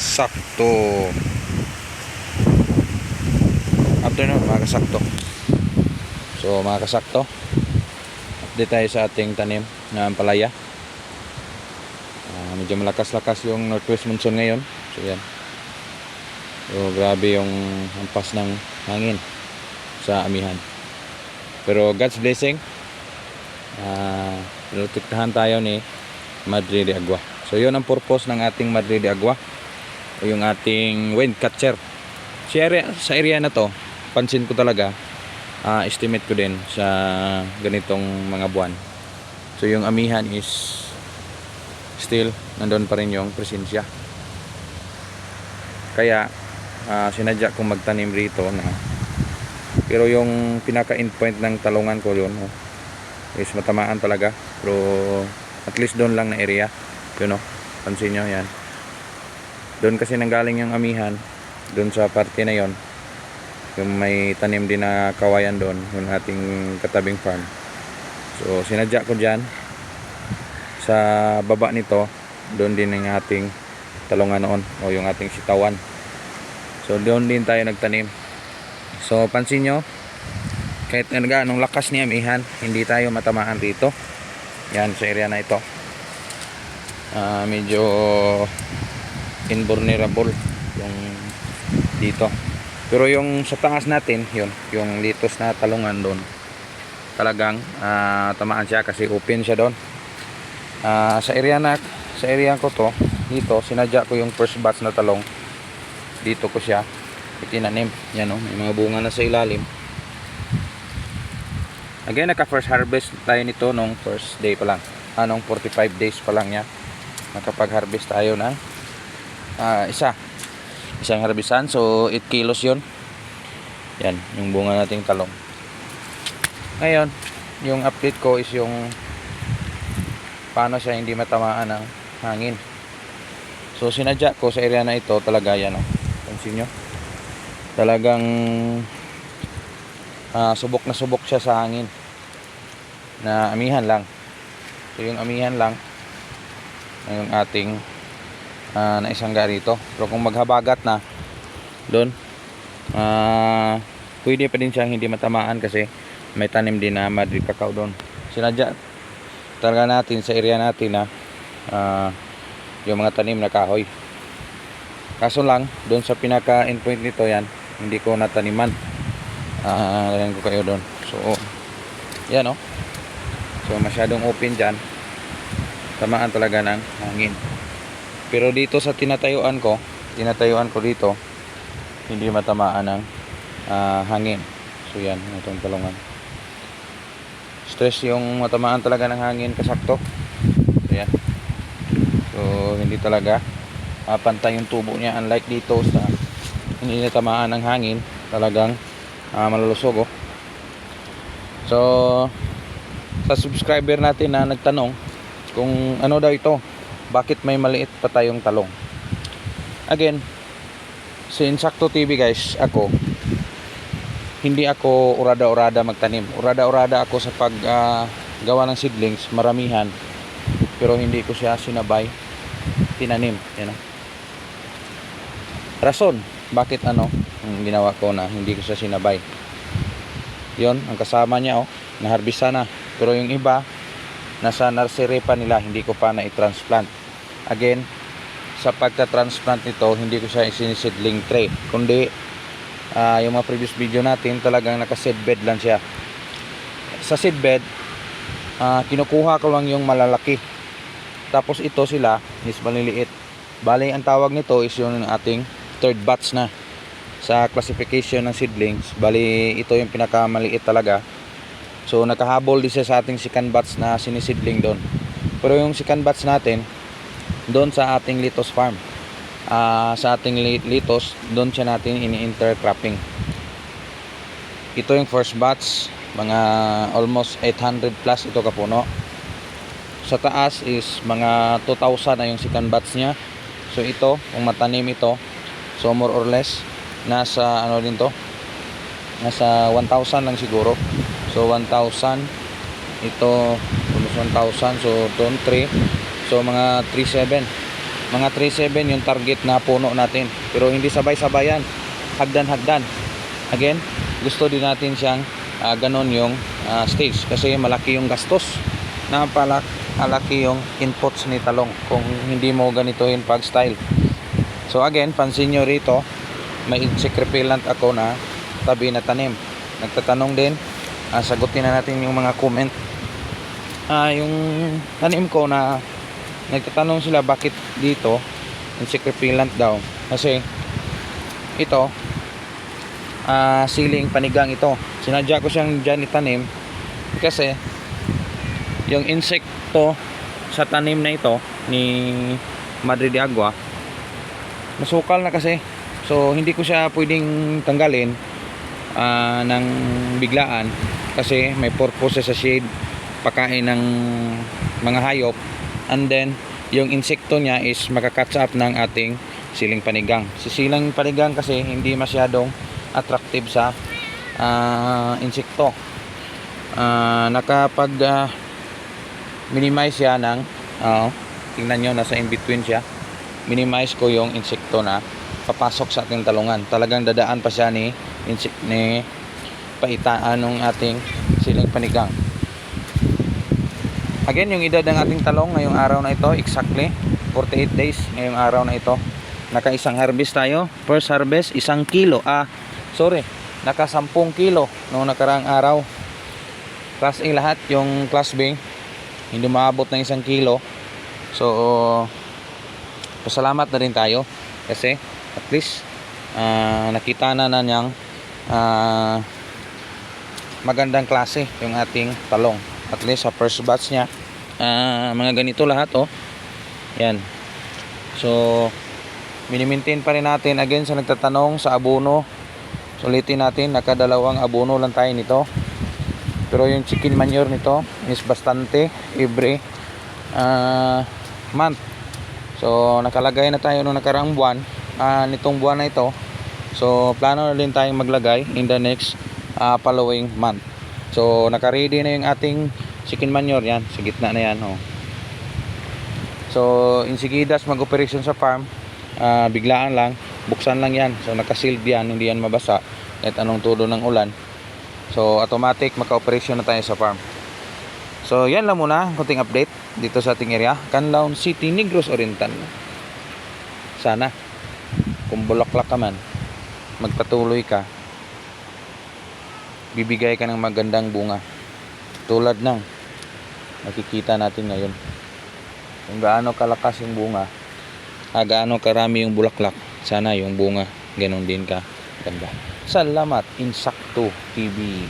Sakto. Afternoon mga kasakto. So mga kasakto, update tayo sa ating tanim na ampalaya. Medyo malakas-lakas yung northwest monsoon ngayon. So yan. So grabe yung hampas ng hangin sa amihan. Pero God's blessing, protektahan tayo ni Madre de Agua. So yun ang purpose ng ating Madre de Agua, o yung ating wind catcher. Sa area na to, pansin ko talaga, estimate ko din sa ganitong mga buwan. So yung amihan is still nandun pa rin yung presensya. Kaya sinadya kong magtanim rito na, pero yung pinaka endpoint ng talungan ko yun is matamaan talaga. Pero at least doon lang na area yun, pansin nyo yan. Doon kasi nanggaling yung amihan, doon sa parte na yon, yung may tanim din na kawayan doon, yung ating katabing farm. So sinadya ko dyan sa baba nito, doon din ang ating talungan noon, o yung ating sitawan. So doon din tayo nagtanim. So pansin nyo, kahit anong lakas ni amihan, hindi tayo matamaan rito. Yan sa area na ito, medyo invulnerable yung dito. Pero yung sa taas natin, yun, yung litos na talungan doon, talagang tamaan siya kasi open siya doon. Sa area ko to, dito sinadya ko yung first batch na talong. Dito ko siya itinanim. Yan, may mga bunga na sa ilalim. Again, naka first harvest tayo nito nung first day pa lang. Nung 45 days pa lang niya, nakapag-harvest tayo ng isang harvestan. So 8 kilos yun. Yan, yung bunga nating talong. Ngayon, yung update ko is yung paano siya hindi matamaan ng hangin. So sinadya ko sa area na ito talaga, yan, pansin nyo, talagang subok na subok siya sa hangin na amihan lang. So yung amihan lang yung ating naisangga rito. Pero kung maghabagat na doon, pwede pa din siyang hindi matamaan kasi may tanim din na Madre Cacao doon. Sinadya talaga natin sa area natin na yung mga tanim na kahoy. Kaso lang doon sa pinaka endpoint nito, yan, hindi ko nataniman. Lagyan ko kayo doon. So yan, so masyadong open dyan, tamaan talaga ng hangin. Pero dito sa tinatayuan ko dito, hindi matamaan ng hangin. So yan, itong talungan. Stress yung matamaan talaga ng hangin, kasakto. So yan. So hindi talaga pantay yung tubo niya, unlike dito sa hindi natamaan ng hangin, talagang malulusog. So sa subscriber natin na nagtanong kung ano daw ito, bakit may maliit pa tayong talong. Again, si Insakto TV guys, hindi ako urada-urada magtanim. Urada-urada ako sa paggawa ng seedlings, maramihan, pero hindi ko siya sinabay tinanim. Rason bakit ang ginawa ko na hindi ko siya sinabay, yon, ang kasama niya naharbisa na, pero yung iba nasa nursery pa nila, hindi ko pa na-transplant. Again, sa pagta-transplant nito, hindi ko siya isinisidling tray, kundi yung mga previous video natin, talagang naka-seedbed lang siya. Sa seedbed, kinukuha ko lang yung malalaki, tapos ito sila is maliliit. Bali, ang tawag nito is yung ating third batch na sa classification ng seedlings. Bali, ito yung pinakamaliit talaga. So nakahabol din siya sa ating second batch na sinisidling doon. Pero yung second batch natin doon sa ating Litos farm, sa ating Litos, doon siya natin ini-intercropping. Ito yung first batch, mga almost 800 plus ito kapuno. Sa taas is mga 2,000 na yung second batch niya. So ito, kung matanim ito, so more or less nasa din to, nasa 1,000 lang siguro. So 1,000, ito almost 1,000, so doon 3, so mga 3,700 Mga 3.7 yung target na puno natin. Pero hindi sabay-sabayan. Hagdan-hagdan. Again, gusto din natin siyang ganon yung stage. Kasi malaki yung gastos. Napalaki yung inputs ni talong kung hindi mo ganituhin pag style. So again, pansin nyo rito, may insect repellent ako na tabi na tanim. Nagtatanong din, sagutin na natin yung mga comment. Yung tanim ko na nagtatanong sila bakit dito insect repellent daw. Kasi ito siling panigang ito. Sinadya ko siyang dyan itanim kasi yung insekto sa tanim na ito ni Madre de Agua masukal na kasi. So hindi ko siya pwedeng tanggalin ng biglaan kasi may purpose sa shade, pakain ng mga hayop, and then yung insekto niya is makakatch up ng ating siling panigang. Si siling panigang kasi hindi masyadong attractive sa insekto. Nakapag minimize siya ng tingnan nyo, nasa in between siya. Minimize ko yung insekto na papasok sa ating talungan. Talagang dadaan pa siya ni paitaan ng ating siling panigang. Again, yung edad ng ating talong ngayong araw na ito, exactly 48 days ngayong araw na ito. Naka-isang harvest tayo. First harvest, 1 kilo. Naka 10 kilo noong nakaraang araw. Class A lahat, yung Class B hindi maabot ng 1 kilo. So pasalamat na rin tayo kasi at least nakita na niyang magandang klase yung ating talong. At least sa first batch niya mga ganito lahat yan. So mini-maintain pa rin natin. Again, sa nagtatanong sa abono, sulitin natin, nakadalawang abono lang tayo nito. Pero yung chicken manure nito is bastante every month. So nakalagay na tayo noong nakaraang buwan, nitong buwan na ito. So plano na din tayong maglagay in the next following month. So naka-ready na yung ating chicken manure, yan sa gitna na yan. So insigidas mag-operation sa farm, biglaan lang, buksan lang yan. So naka-sealed yan, hindi yan mabasa kahit anong tulo ng ulan. So automatic maka-operation na tayo sa farm. So yan lang muna, konting update dito sa ating area, Canlaon City, Negros Oriental. Sana kung bulaklak ka man, magpatuloy ka, bibigay ka ng magandang bunga tulad ng nakikita natin ngayon. Kung gaano kalakas yung bunga, gaano karami yung bulaklak, sana yung bunga ganon din ka ganda. Salamat, Insakto TV.